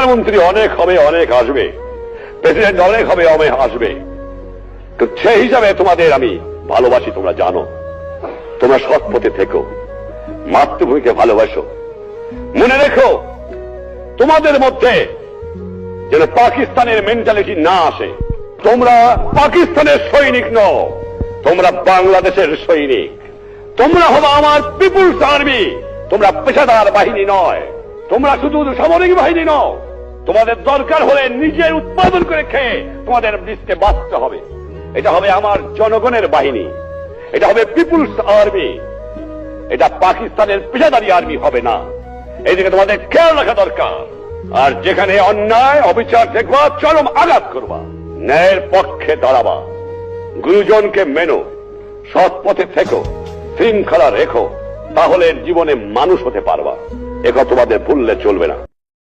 প্রধানমন্ত্রী অনেক হবে, অনেক আসবে, প্রেসিডেন্ট অনেক হবে, অনেক আসবে, সেই হিসাবে তোমাদের আমি ভালোবাসি, তোমরা জানো। তোমরা সৎ পথে থেকো, মাতৃভূমিকে ভালোবাসো। মনে রেখো, তোমাদের মধ্যে যেন পাকিস্তানের মেন্টালিটি না আসে। তোমরা পাকিস্তানের সৈনিক নও, তোমরা বাংলাদেশের সৈনিক। তোমরা হবে আমার পিপুলস আর্মি। তোমরা পেশাদার বাহিনী নয়, তোমরা শুধু সামরিক বাহিনী নও। তোমাদের দরকার হলে নিজের উৎপাদন করে খেয়ে তোমাদের দেশকে বাঁচতে হবে। এটা হবে আমার জনগণের বাহিনী, এটা হবে পিপুলস আর্মি, এটা পাকিস্তানের পেশাদারি আর্মি হবে না। এইদিকে তোমাদের খেয়াল রাখা দরকার। আর যেখানে অন্যায় অবিচার দেখবা, চরম আঘাত করবা, ন্যায়ের পক্ষে দাঁড়াবা, গুরুজনকে মেনো, সৎ পথে থেকো, শৃঙ্খলা রেখো, তাহলে জীবনে মানুষ হতে পারবা। একথা তোমাদের ভুললে চলবে না।